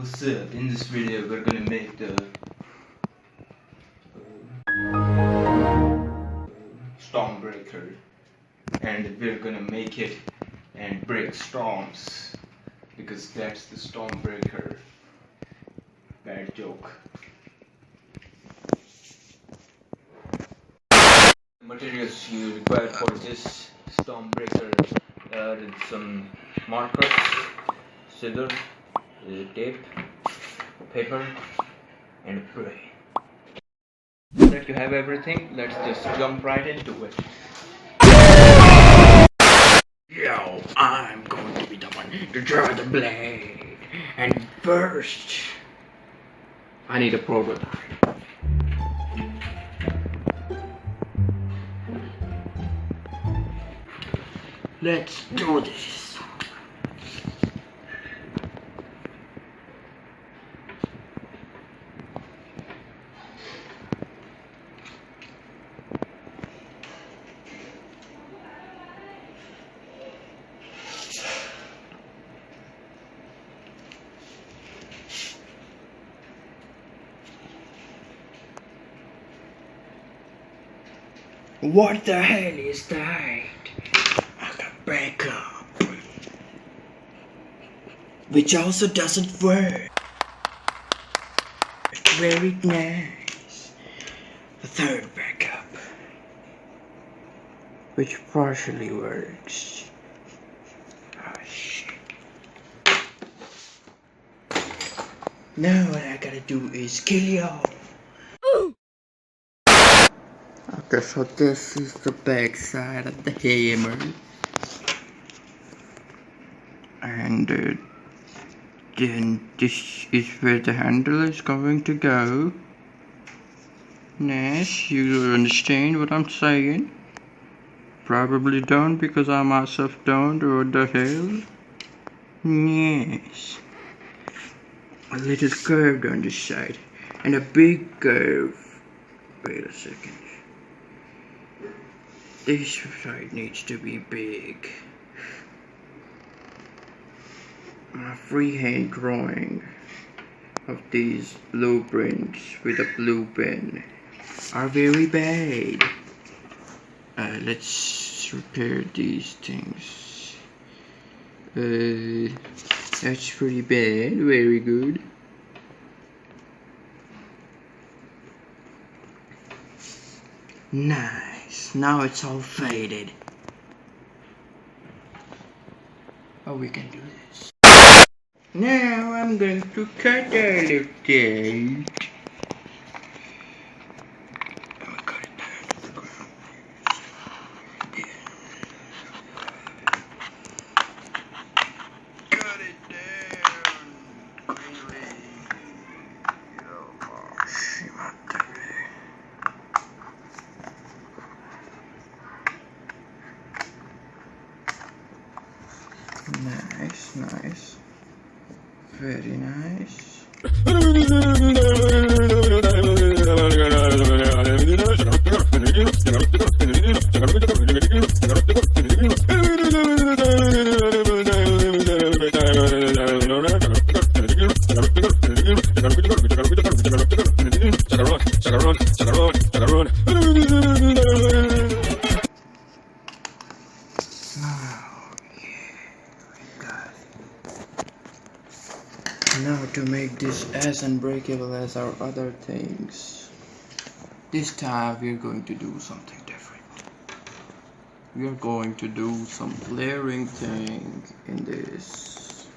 So in this video we're gonna make the Stormbreaker, and we're gonna make it and break storms because that's the Stormbreaker. Bad joke. The materials you require for this Stormbreaker are some markers, scissors, tape, paper, and a brain. Now that you have everything, let's just jump right into it. Yo, I'm going to be the one to draw the blade. And first, I need a prototype. Let's do this. What the hell is that? I got backup, which also doesn't work. Very nice. The third backup, which partially works. Oh shit. Now what I gotta do is kill y'all. Okay, so this is the back side of the hammer, and then this is where the handle is going to go. Yes, you understand what I'm saying? Probably don't, because I myself don't. What the hell? Yes. A little curve on this side, and a big curve. Wait a second. This side needs to be big. My freehand drawing of these blueprints with a blue pen are very bad. Let's repair these things. That's pretty bad. Very good. Nice. Now it's all faded. Oh, we can do this. Now I'm going to cut all of this. I'm gonna cut it down to the ground. Cut it down. Nice, nice. Very nice. Now to make this as unbreakable as our other things, this time we're going to do something different. We are going to do some layering thing in this.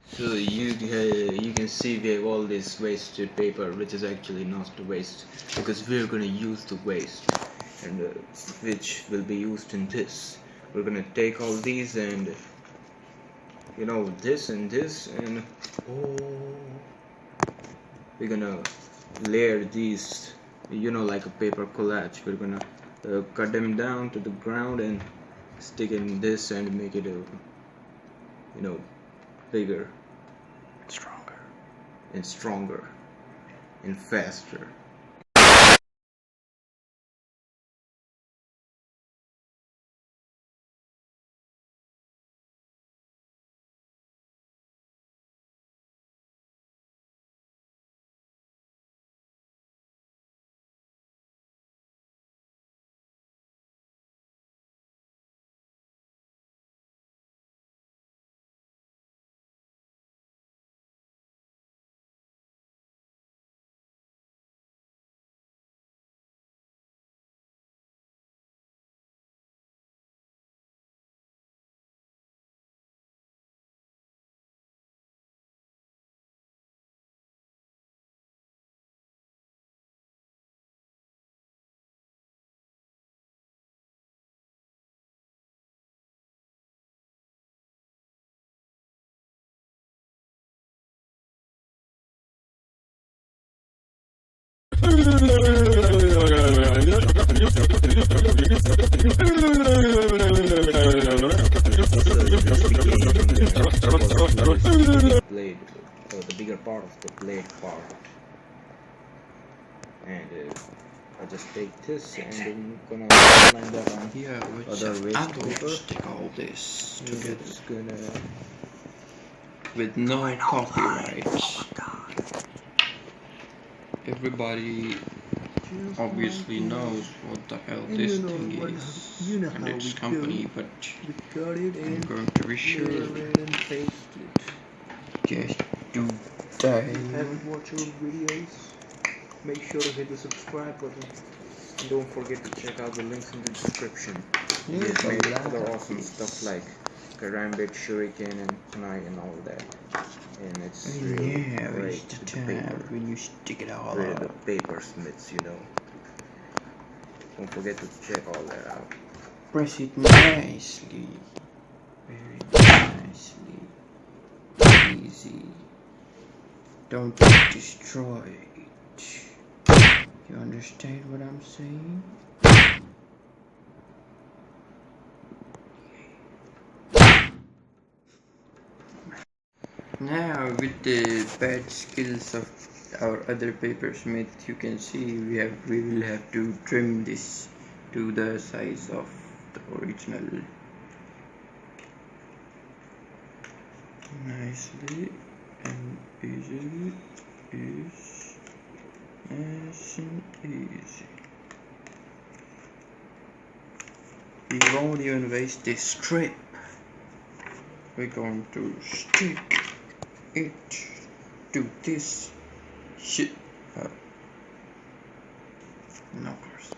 So you can see we have all this wasted paper, which is actually not waste, because we're going to use the waste, and which will be used in this. We're going to take all these and this and this, and we're gonna layer these, like a paper collage. We're gonna cut them down to the ground and stick in this and make it bigger, stronger and faster. Blade, the bigger part of the blade part, and I just take this and I'm gonna line that on Yeah, other waste paper. stick all this together It's gonna with no copyrights. Everybody obviously knows what the hell this thing is and its company, but I'm going to be sure just do that. If you haven't watched our videos, make sure to hit the subscribe button. And don't forget to check out the links in the description. We have made other awesome stuff like Karambit, Shuriken, and Kunai and all that. And it's really great the with time the paper. when you stick it all We're up. the paper smiths, you know. Don't forget to check all that out. Press it nicely, very nicely, easy. Don't destroy it. You understand what I'm saying? Now, with the bad skills of our other papersmith, you can see we will have to trim this to the size of the original. Nicely and easily is nice and easy. We won't even waste this strip. We're going to stick it to this shit. No, of course.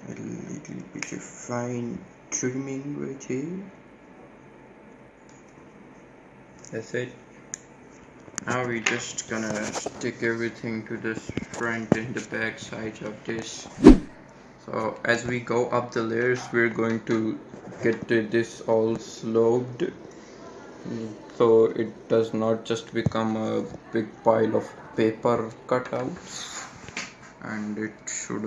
A little bit of fine trimming right here. That's it. Now we're just gonna stick everything to this front and the back sides of this. So as we go up the layers, we're going to get this all sloped, so it does not just become a big pile of paper cutouts, and it should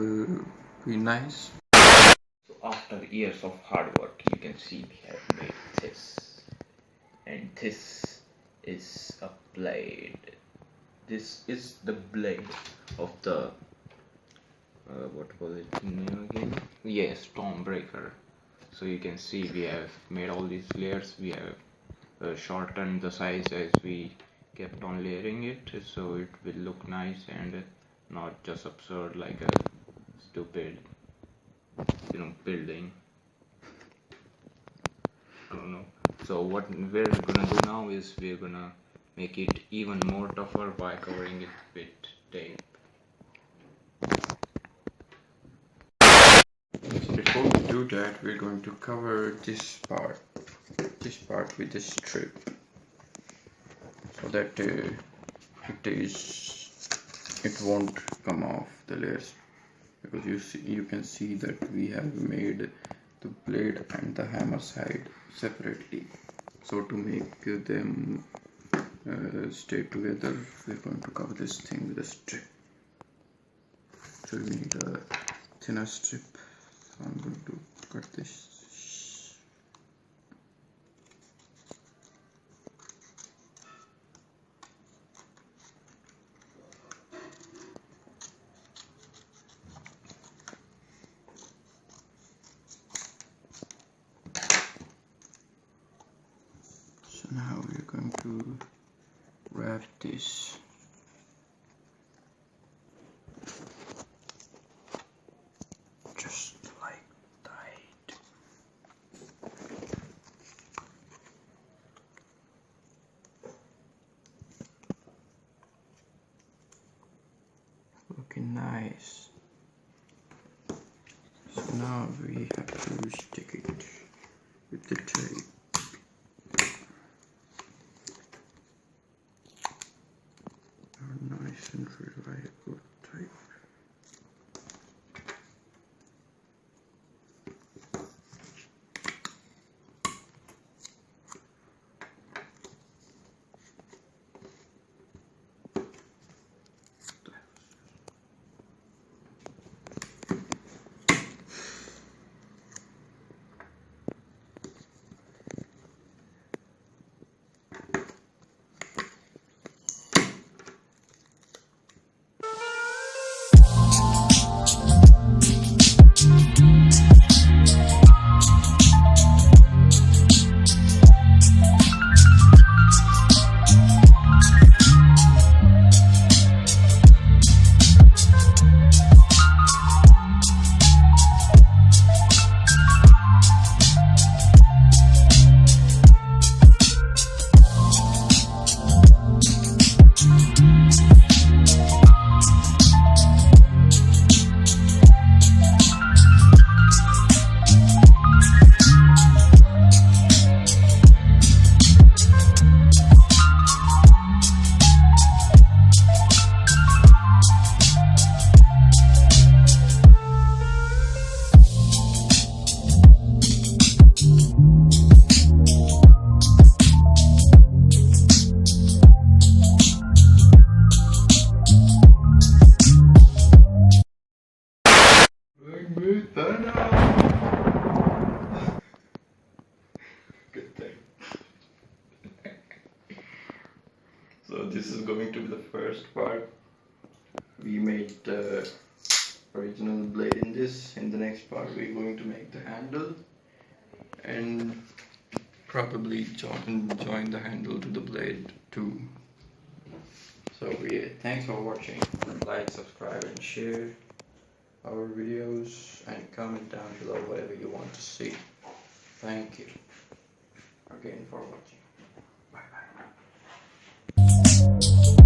be nice. So after years of hard work, you can see we have made this, and this is a blade. This is the blade of the what was it name again? Yes, Stormbreaker. So you can see we have made all these layers. We have shortened the size as we kept on layering it, so it will look nice and not just absurd like a stupid, building. I don't know. So what we're gonna do now is we're gonna make it even more tougher by covering it with tape. Before we do that, we're going to cover this part with this strip, so that it won't come off the layers, because you can see that we have made the blade and the hammer side separately. So to make them stay together, we're going to cover this thing with a strip. So we need a thinner strip. So I'm going to cut this. So now we're going to wrap this. Just like that. Looking nice. So now we have to stick it with the tape. Nice and reliable tape. first part. We made the original blade in this. In the next part we're going to make the handle and probably join the handle to the blade too. So yeah, thanks for watching. Like, subscribe and share our videos and comment down below whatever you want to see. Thank you again for watching. Bye bye.